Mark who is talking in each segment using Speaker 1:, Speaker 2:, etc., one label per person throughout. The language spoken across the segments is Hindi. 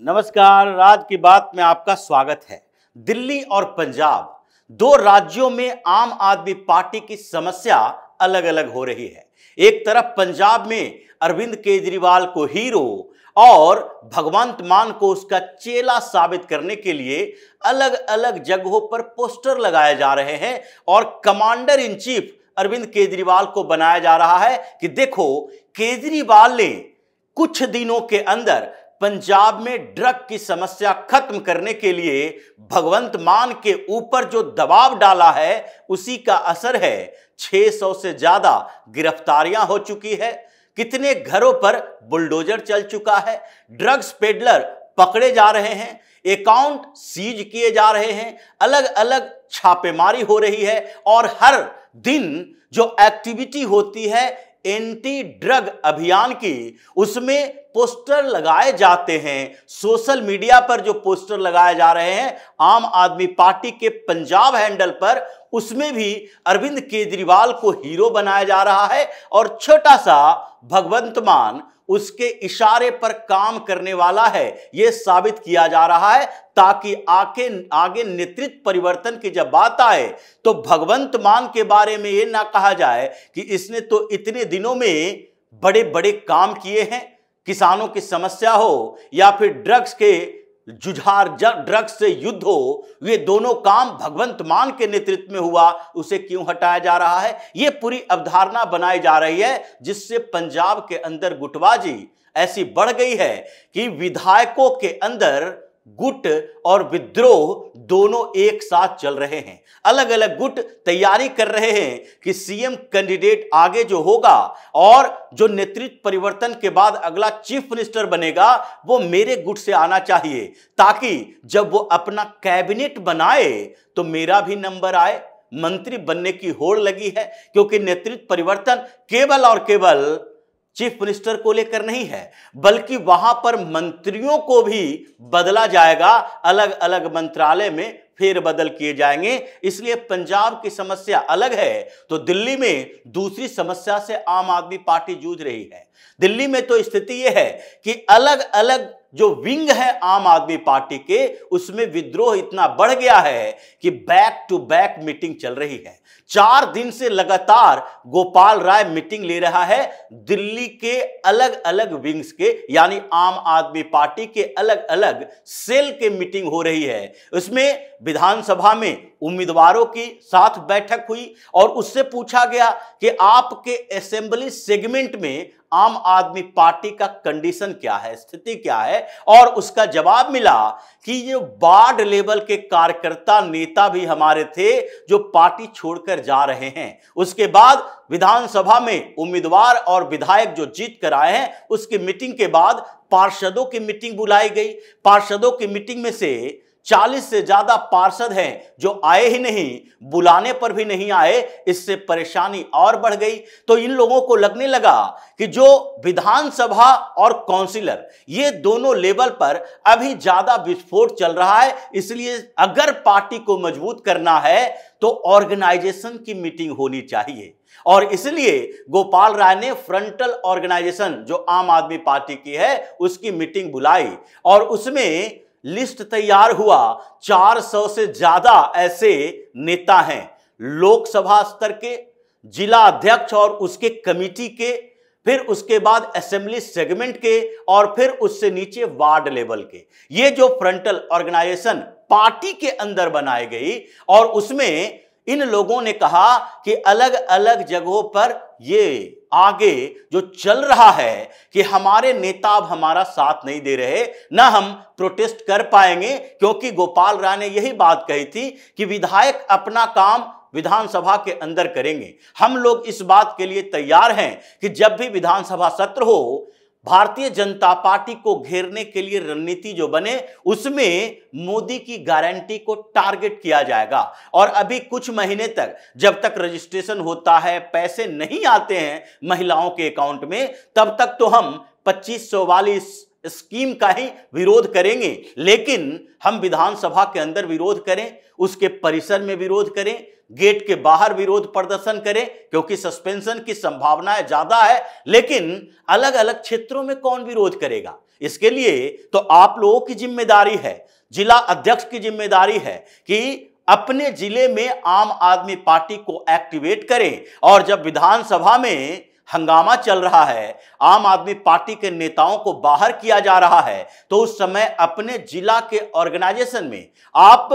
Speaker 1: नमस्कार, आज की बात में आपका स्वागत है। दिल्ली और पंजाब दो राज्यों में आम आदमी पार्टी की समस्या अलग अलग हो रही है। एक तरफ पंजाब में अरविंद केजरीवाल को हीरो और भगवंत मान को उसका चेला साबित करने के लिए अलग अलग जगहों पर पोस्टर लगाए जा रहे हैं और commander in chief Arvind Kejriwal को बनाया जा रहा है कि देखो, केजरीवाल ने कुछ दिनों के अंदर पंजाब में ड्रग की समस्या खत्म करने के लिए भगवंत मान के ऊपर जो दबाव डाला है उसी का असर है। 600 से ज्यादा गिरफ्तारियां हो चुकी है, कितने घरों पर बुलडोजर चल चुका है, ड्रग्स पेडलर पकड़े जा रहे हैं, अकाउंट सीज किए जा रहे हैं, अलग अलग छापेमारी हो रही है और हर दिन जो एक्टिविटी होती है एंटी ड्रग अभियान की, उसमें पोस्टर लगाए जाते हैं। सोशल मीडिया पर जो पोस्टर लगाए जा रहे हैं आम आदमी पार्टी के पंजाब हैंडल पर, उसमें भी अरविंद केजरीवाल को हीरो बनाया जा रहा है और छोटा सा भगवंत मान उसके इशारे पर काम करने वाला है, यह साबित किया जा रहा है ताकि आगे नेतृत्व परिवर्तन की जब बात आए तो भगवंत मान के बारे में यह ना कहा जाए कि इसने तो इतने दिनों में बड़े बड़े काम किए हैं, किसानों की समस्या हो या फिर ड्रग्स के जुझार, ड्रग्स से युद्ध हो, ये दोनों काम भगवंत मान के नेतृत्व में हुआ, उसे क्यों हटाया जा रहा है? ये पूरी अवधारणा बनाई जा रही है जिससे पंजाब के अंदर गुटबाजी ऐसी बढ़ गई है कि विधायकों के अंदर गुट और विद्रोह दोनों एक साथ चल रहे हैं। अलग अलग गुट तैयारी कर रहे हैं कि सीएम कैंडिडेट आगे जो होगा और जो नेतृत्व परिवर्तन के बाद अगला चीफ मिनिस्टर बनेगा वो मेरे गुट से आना चाहिए, ताकि जब वो अपना कैबिनेट बनाए तो मेरा भी नंबर आए। मंत्री बनने की होड़ लगी है, क्योंकि नेतृत्व परिवर्तन केवल और केवल चीफ मिनिस्टर को लेकर नहीं है, बल्कि वहां पर मंत्रियों को भी बदला जाएगा, अलग अलग मंत्रालय में फेरबदल किए जाएंगे। इसलिए पंजाब की समस्या अलग है तो दिल्ली में दूसरी समस्या से आम आदमी पार्टी जूझ रही है। दिल्ली में तो स्थिति यह है कि अलग अलग जो विंग है आम आदमी पार्टी के, उसमें विद्रोह इतना बढ़ गया है कि बैक टू बैक मीटिंग चल रही है। 4 दिन से लगातार गोपाल राय मीटिंग ले रहा है दिल्ली के अलग अलग विंग्स के, यानी आम आदमी पार्टी के अलग अलग सेल के मीटिंग हो रही है। उसमें विधानसभा में उम्मीदवारों की साथ बैठक हुई और उससे पूछा गया कि आपके असेंबली सेगमेंट में आम आदमी पार्टी का कंडीशन क्या है, स्थिति क्या है, और उसका जवाब मिला कि ये वार्ड लेवल के कार्यकर्ता नेता भी हमारे थे जो पार्टी छोड़कर जा रहे हैं। उसके बाद विधानसभा में उम्मीदवार और विधायक जो जीत कर आए हैं उसकी मीटिंग के बाद पार्षदों की मीटिंग बुलाई गई। पार्षदों की मीटिंग में से 40 से ज्यादा पार्षद हैं जो आए ही नहीं, बुलाने पर भी नहीं आए। इससे परेशानी और बढ़ गई। तो इन लोगों को लगने लगा कि जो विधानसभा और काउंसिलर, ये दोनों लेवल पर अभी ज्यादा विस्फोट चल रहा है, इसलिए अगर पार्टी को मजबूत करना है तो ऑर्गेनाइजेशन की मीटिंग होनी चाहिए। और इसलिए गोपाल राय ने फ्रंटल ऑर्गेनाइजेशन जो आम आदमी पार्टी की है उसकी मीटिंग बुलाई और उसमें लिस्ट तैयार हुआ। 400 से ज्यादा ऐसे नेता हैं, लोकसभा स्तर के, जिला अध्यक्ष और उसके कमेटी के, फिर उसके बाद असेंबली सेगमेंट के और फिर उससे नीचे वार्ड लेवल के। ये जो फ्रंटल ऑर्गेनाइजेशन पार्टी के अंदर बनाई गई और उसमें इन लोगों ने कहा कि अलग अलग जगहों पर ये आगे जो चल रहा है कि हमारे नेता अब हमारा साथ नहीं दे रहे, ना हम प्रोटेस्ट कर पाएंगे, क्योंकि गोपाल राय ने यही बात कही थी कि विधायक अपना काम विधानसभा के अंदर करेंगे। हम लोग इस बात के लिए तैयार हैं कि जब भी विधानसभा सत्र हो, भारतीय जनता पार्टी को घेरने के लिए रणनीति जो बने उसमें मोदी की गारंटी को टारगेट किया जाएगा। और अभी कुछ महीने तक जब तक रजिस्ट्रेशन होता है, पैसे नहीं आते हैं महिलाओं के अकाउंट में, तब तक तो हम 2500 वाली स्कीम का ही विरोध करेंगे, लेकिन हम विधानसभा के अंदर विरोध करें, उसके परिसर में विरोध करें, गेट के बाहर विरोध प्रदर्शन करें, क्योंकि सस्पेंशन की संभावनाएं ज्यादा है, लेकिन अलग अलग क्षेत्रों में कौन विरोध करेगा? इसके लिए तो आप लोगों की जिम्मेदारी है, जिला अध्यक्ष की जिम्मेदारी है कि अपने जिले में आम आदमी पार्टी को एक्टिवेट करें। और जब विधानसभा में हंगामा चल रहा है, आम आदमी पार्टी के नेताओं को बाहर किया जा रहा है, तो उस समय अपने जिला के ऑर्गेनाइजेशन में आप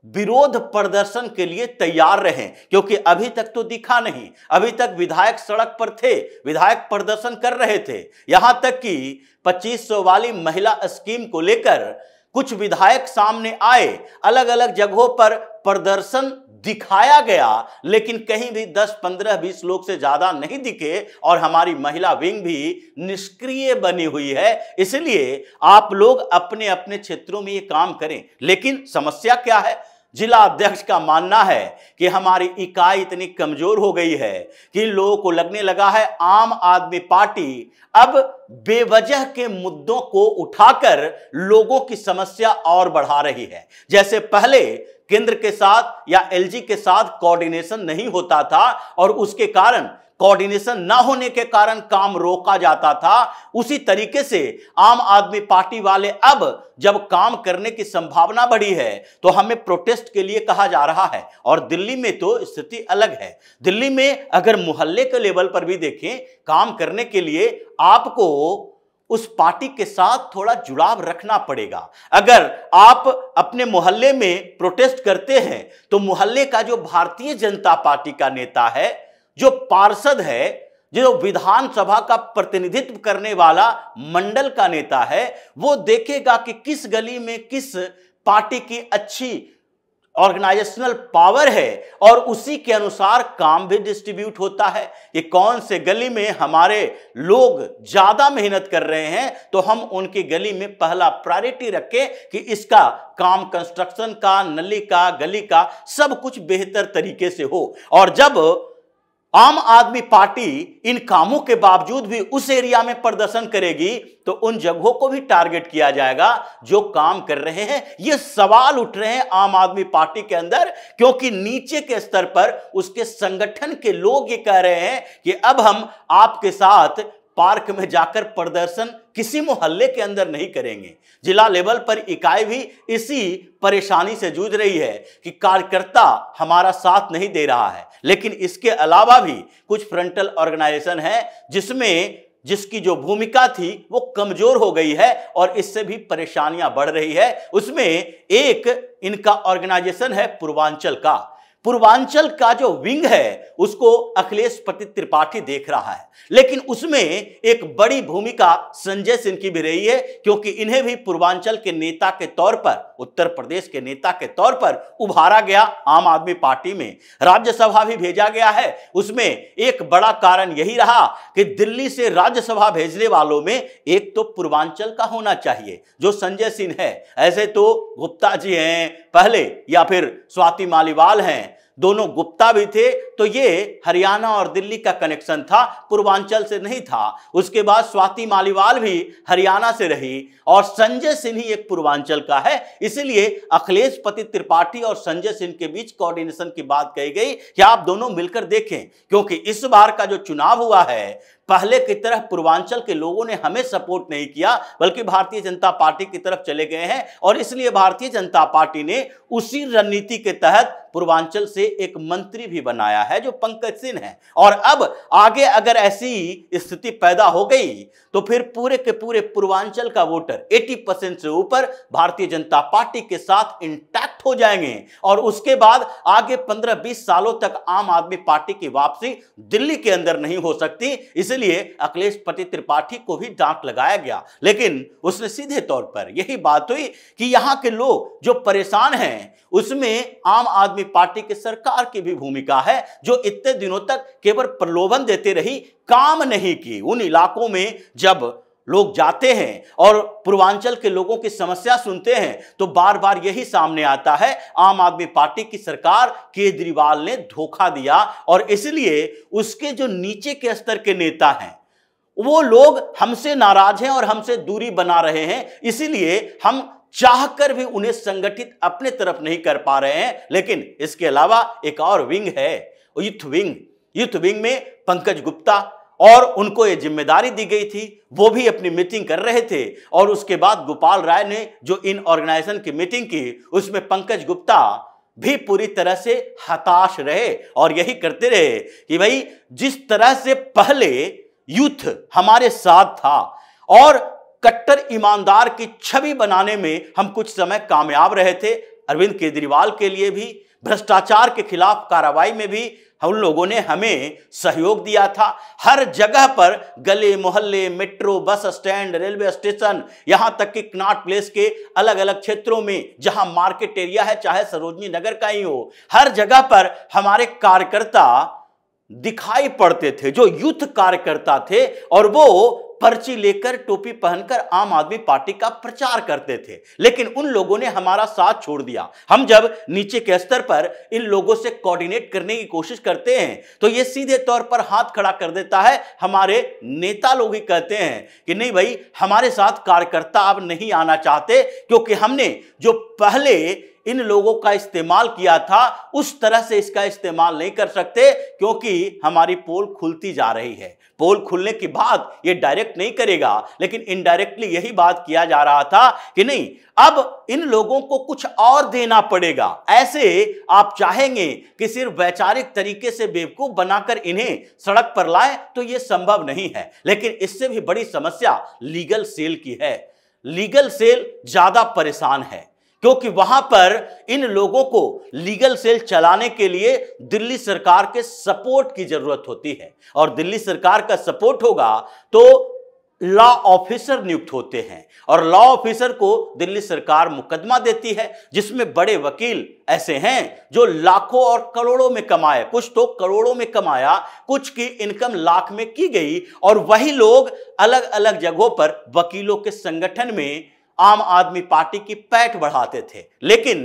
Speaker 1: विरोध प्रदर्शन के लिए तैयार रहें, क्योंकि अभी तक तो दिखा नहीं। अभी तक विधायक सड़क पर थे, विधायक प्रदर्शन कर रहे थे, यहां तक कि 2500 वाली महिला स्कीम को लेकर कुछ विधायक सामने आए, अलग अलग जगहों पर प्रदर्शन दिखाया गया, लेकिन कहीं भी 10, 15, 20 लोग से ज्यादा नहीं दिखे और हमारी महिला विंग भी निष्क्रिय बनी हुई है। इसलिए आप लोग अपने अपने क्षेत्रों में ये काम करें। लेकिन समस्या क्या है? जिला अध्यक्ष का मानना है कि हमारी इकाई इतनी कमजोर हो गई है कि लोगों को लगने लगा है आम आदमी पार्टी अब बेवजह के मुद्दों को उठाकर लोगों की समस्या और बढ़ा रही है। जैसे पहले केंद्र के साथ या एलजी के साथ कोऑर्डिनेशन नहीं होता था और उसके कारण, कोऑर्डिनेशन ना होने के कारण काम रोका जाता था, उसी तरीके से आम आदमी पार्टी वाले अब जब काम करने की संभावना बढ़ी है तो हमें प्रोटेस्ट के लिए कहा जा रहा है। और दिल्ली में तो स्थिति अलग है। दिल्ली में अगर मोहल्ले के लेवल पर भी देखें, काम करने के लिए आपको उस पार्टी के साथ थोड़ा जुड़ाव रखना पड़ेगा। अगर आप अपने मोहल्ले में प्रोटेस्ट करते हैं तो मोहल्ले का जो भारतीय जनता पार्टी का नेता है, जो पार्षद है, जो विधानसभा का प्रतिनिधित्व करने वाला मंडल का नेता है, वो देखेगा कि किस गली में किस पार्टी की अच्छी ऑर्गेनाइजेशनल पावर है और उसी के अनुसार काम भी डिस्ट्रीब्यूट होता है कि कौन से गली में हमारे लोग ज्यादा मेहनत कर रहे हैं तो हम उनकी गली में पहला प्रायोरिटी रखें कि इसका काम, कंस्ट्रक्शन का, नली का, गली का, सब कुछ बेहतर तरीके से हो। और जब आम आदमी पार्टी इन कामों के बावजूद भी उस एरिया में प्रदर्शन करेगी तो उन जगहों को भी टारगेट किया जाएगा जो काम कर रहे हैं। ये सवाल उठ रहे हैं आम आदमी पार्टी के अंदर, क्योंकि नीचे के स्तर पर उसके संगठन के लोग ये कह रहे हैं कि अब हम आपके साथ पार्क में जाकर प्रदर्शन किसी मोहल्ले के अंदर नहीं करेंगे। जिला लेवल पर इकाई भी इसी परेशानी से जूझ रही है कि कार्यकर्ता हमारा साथ नहीं दे रहा है। लेकिन इसके अलावा भी कुछ फ्रंटल ऑर्गेनाइजेशन है जिसकी जो भूमिका थी वो कमजोर हो गई है और इससे भी परेशानियां बढ़ रही है। उसमें एक इनका ऑर्गेनाइजेशन है पूर्वांचल का जो विंग है उसको अखिलेश पति त्रिपाठी देख रहा है, लेकिन उसमें एक बड़ी भूमिका संजय सिंह की भी रही है, क्योंकि इन्हें भी पूर्वांचल के नेता के तौर पर, उत्तर प्रदेश के नेता के तौर पर उभारा गया आम आदमी पार्टी में, राज्यसभा भी भेजा गया है। उसमें एक बड़ा कारण यही रहा कि दिल्ली से राज्यसभा भेजने वालों में एक तो पूर्वांचल का होना चाहिए जो संजय सिंह है। ऐसे तो गुप्ता जी हैं पहले या फिर स्वाति मालीवाल हैं, दोनों गुप्ता भी थे, तो ये हरियाणा और दिल्ली का कनेक्शन था, पूर्वांचल से नहीं था। उसके बाद स्वाति मालीवाल भी हरियाणा से रही और संजय सिंह ही एक पूर्वांचल का है। इसलिए अखिलेश पति त्रिपाठी और संजय सिंह के बीच कोऑर्डिनेशन की बात कही गई कि आप दोनों मिलकर देखें, क्योंकि इस बार का जो चुनाव हुआ है पहले की तरह पूर्वांचल के लोगों ने हमें सपोर्ट नहीं किया, बल्कि भारतीय जनता पार्टी की तरफ चले गए हैं। और इसलिए भारतीय जनता पार्टी ने उसी रणनीति के तहत पूर्वांचल से एक मंत्री भी बनाया है जो पंकज सिंह है। और अब आगे अगर ऐसी स्थिति पैदा हो गई तो फिर पूरे के पूरे पूर्वांचल का वोटर 80% से ऊपर भारतीय जनता पार्टी के साथ इंटैक्ट हो जाएंगे और उसके बाद आगे 15-20 सालों तक आम आदमी पार्टी की वापसी दिल्ली के अंदर नहीं हो सकती। इसलिए अखिलेश पति त्रिपाठी को भी डांट लगाया गया, लेकिन उसने सीधे तौर पर यही बात हुई कि यहां के लोग जो परेशान हैं उसमें आम आदमी पार्टी की सरकार की भी भूमिका है, जो इतने दिनों तक केवल प्रलोभन देते रही, काम नहीं की। उन इलाकों में जब लोग जाते हैं और पूर्वांचल के लोगों की समस्या सुनते हैं तो बार बार यही सामने आता है, आम आदमी पार्टी की सरकार, केजरीवाल ने धोखा दिया। और इसलिए उसके जो नीचे के स्तर के नेता हैं वो लोग हमसे नाराज हैं और हमसे दूरी बना रहे हैं, इसीलिए हम चाहकर भी उन्हें संगठित अपने तरफ नहीं कर पा रहे हैं। लेकिन इसके अलावा एक और विंग है, यूथ विंग। यूथ विंग में पंकज गुप्ता, और उनको ये जिम्मेदारी दी गई थी, वो भी अपनी मीटिंग कर रहे थे। और उसके बाद गोपाल राय ने जो इन ऑर्गेनाइजेशन की मीटिंग की, उसमें पंकज गुप्ता भी पूरी तरह से हताश रहे और यही करते रहे कि भाई जिस तरह से पहले यूथ हमारे साथ था और कट्टर ईमानदार की छवि बनाने में हम कुछ समय कामयाब रहे थे, अरविंद केजरीवाल के लिए भी भ्रष्टाचार के खिलाफ कार्रवाई में भी हम लोगों ने हमें सहयोग दिया था। हर जगह पर गले मोहल्ले, metro, bus stand, railway station, यहां तक कि कनॉट प्लेस के अलग अलग क्षेत्रों में जहां मार्केट एरिया है, चाहे सरोजनी नगर का ही हो, हर जगह पर हमारे कार्यकर्ता दिखाई पड़ते थे, जो यूथ कार्यकर्ता थे, और वो पर्ची लेकर, टोपी पहनकर आम आदमी पार्टी का प्रचार करते थे। लेकिन उन लोगों ने हमारा साथ छोड़ दिया। हम जब नीचे के स्तर पर इन लोगों से कोऑर्डिनेट करने की कोशिश करते हैं तो ये सीधे तौर पर हाथ खड़ा कर देता है। हमारे नेता लोग ही कहते हैं कि नहीं भाई, हमारे साथ कार्यकर्ता अब नहीं आना चाहते, क्योंकि हमने जो पहले इन लोगों का इस्तेमाल किया था उस तरह से इसका इस्तेमाल नहीं कर सकते, क्योंकि हमारी पोल खुलती जा रही है। पोल खुलने की बात ये डायरेक्ट नहीं करेगा, लेकिन इनडायरेक्टली यही बात किया जा रहा था कि नहीं, अब इन लोगों को कुछ और देना पड़ेगा। ऐसे आप चाहेंगे कि सिर्फ वैचारिक तरीके से बेवकूफ बनाकर इन्हें सड़क पर लाएं तो यह संभव नहीं है। लेकिन इससे भी बड़ी समस्या लीगल सेल की है। लीगल सेल ज्यादा परेशान है, क्योंकि वहां पर इन लोगों को लीगल सेल चलाने के लिए दिल्ली सरकार के सपोर्ट की जरूरत होती है, और दिल्ली सरकार का सपोर्ट होगा तो लॉ ऑफिसर नियुक्त होते हैं, और लॉ ऑफिसर को दिल्ली सरकार मुकदमा देती है, जिसमें बड़े वकील ऐसे हैं जो लाखों और करोड़ों में कमाए। कुछ तो करोड़ों में कमाया, कुछ की इनकम लाख में की गई, और वही लोग अलग अलग जगहों पर वकीलों के संगठन में आम आदमी पार्टी की पैठ बढ़ाते थे। लेकिन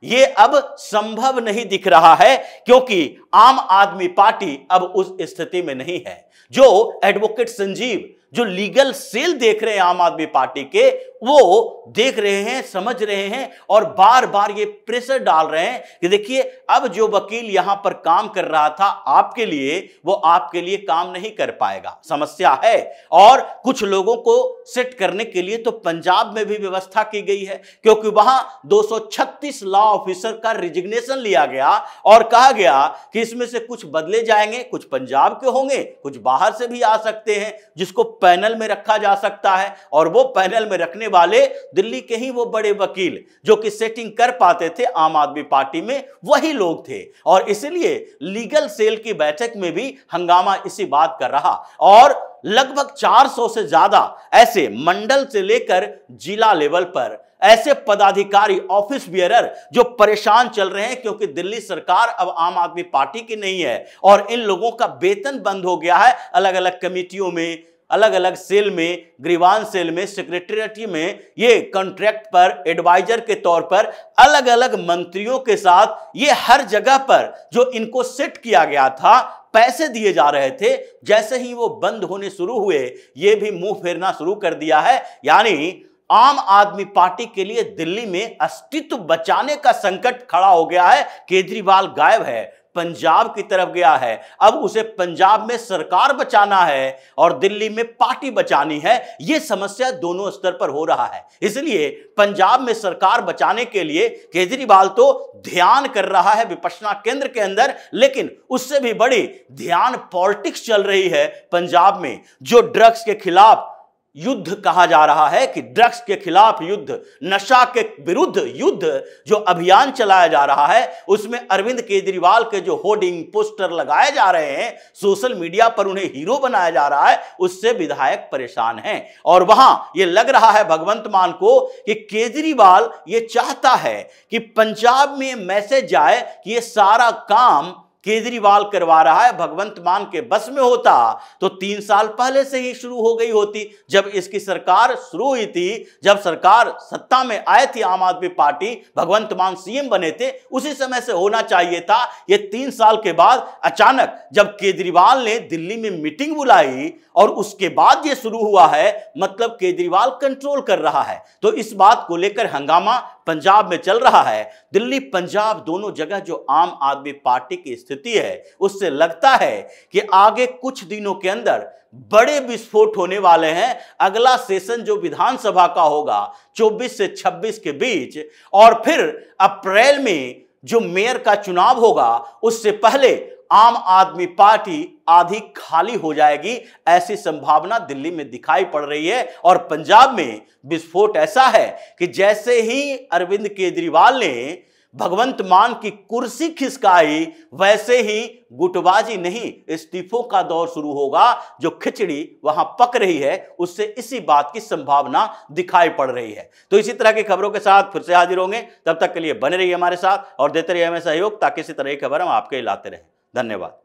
Speaker 1: ये अब संभव नहीं दिख रहा है, क्योंकि आम आदमी पार्टी अब उस स्थिति में नहीं है। जो एडवोकेट संजीव जो लीगल सेल देख रहे हैं आम आदमी पार्टी के, वो देख रहे हैं, समझ रहे हैं, और बार बार ये प्रेशर डाल रहे हैं कि देखिए, अब जो वकील यहां पर काम कर रहा था आपके लिए, वो आपके लिए काम नहीं कर पाएगा, समस्या है। और कुछ लोगों को सेट करने के लिए तो पंजाब में भी व्यवस्था की गई है, क्योंकि वहां 236 लॉ ऑफिसर का रिजिग्नेशन लिया गया और कहा गया कि इसमें से कुछ बदले जाएंगे, कुछ पंजाब के होंगे, कुछ बाहर से भी आ सकते हैं, जिसको पैनल में रखा जा सकता है। और वो पैनल में रखने वाले दिल्ली के ही वो बड़े वकील जो कि सेटिंग कर पाते थे आम आदमी पार्टी में, वही लोग थे। और इसलिए लीगल सेल की बैठक में भी हंगामा इसी बात कर रहा, और लगभग 400 से ज्यादा ऐसे मंडल से लेकर जिला लेवल पर ऐसे पदाधिकारी, ऑफिस बियरर जो परेशान चल रहे हैं, क्योंकि दिल्ली सरकार अब आम आदमी पार्टी की नहीं है, और इन लोगों का वेतन बंद हो गया है। अलग अलग कमेटियों में, अलग अलग सेल में, ग्रीवांस सेल में, सेक्रेटरीट में, ये कॉन्ट्रैक्ट पर, एडवाइजर के तौर पर अलग अलग मंत्रियों के साथ ये हर जगह पर जो इनको सेट किया गया था, पैसे दिए जा रहे थे, जैसे ही वो बंद होने शुरू हुए, ये भी मुंह फेरना शुरू कर दिया है। यानी आम आदमी पार्टी के लिए दिल्ली में अस्तित्व बचाने का संकट खड़ा हो गया है। केजरीवाल गायब है, पंजाब की तरफ गया है, अब उसे पंजाब में सरकार बचाना है और दिल्ली में पार्टी बचानी है। यह समस्या दोनों स्तर पर हो रहा है। इसलिए पंजाब में सरकार बचाने के लिए केजरीवाल तो ध्यान कर रहा है विपश्यना केंद्र के अंदर, लेकिन उससे भी बड़ी ध्यान पॉलिटिक्स चल रही है पंजाब में। जो ड्रग्स के खिलाफ युद्ध कहा जा रहा है कि ड्रग्स के खिलाफ युद्ध, नशा के विरुद्ध युद्ध जो अभियान चलाया जा रहा है, उसमें अरविंद केजरीवाल के जो होर्डिंग, पोस्टर लगाए जा रहे हैं, सोशल मीडिया पर उन्हें हीरो बनाया जा रहा है, उससे विधायक परेशान हैं। और वहां यह लग रहा है भगवंत मान को कि केजरीवाल ये चाहता है कि पंजाब में मैसेज जाए कि ये सारा काम केजरीवाल करवा रहा है, भगवंत मान के बस में होता तो 3 साल पहले से ही शुरू हो गई होती। जब इसकी सरकार शुरू हुई थी, जब सरकार सत्ता में आई थी आम आदमी पार्टी, भगवंत मान सीएम बने थे, उसी समय से होना चाहिए था। ये 3 साल के बाद अचानक जब केजरीवाल ने दिल्ली में मीटिंग बुलाई और उसके बाद ये शुरू हुआ है, मतलब केजरीवाल कंट्रोल कर रहा है। तो इस बात को लेकर हंगामा पंजाब में चल रहा है। दिल्ली पंजाब दोनों जगह जो आम आदमी पार्टी की स्थिति है, उससे लगता है कि आगे कुछ दिनों के अंदर बड़े विस्फोट होने वाले हैं। अगला सेशन जो विधानसभा का होगा 24 से 26 के बीच, और फिर अप्रैल में जो मेयर का चुनाव होगा, उससे पहले आम आदमी पार्टी आधी खाली हो जाएगी, ऐसी संभावना दिल्ली में दिखाई पड़ रही है। और पंजाब में विस्फोट ऐसा है कि जैसे ही अरविंद केजरीवाल ने भगवंत मान की कुर्सी खिसकाई, वैसे ही गुटबाजी नहीं, इस्तीफों का दौर शुरू होगा। जो खिचड़ी वहां पक रही है, उससे इसी बात की संभावना दिखाई पड़ रही है। तो इसी तरह की खबरों के साथ फिर से हाजिर होंगे। तब तक के लिए बने रहिए हमारे साथ और देते रहिए हमें सहयोग, ताकि इसी तरह की खबर हम आपके लाते रहें। धन्यवाद।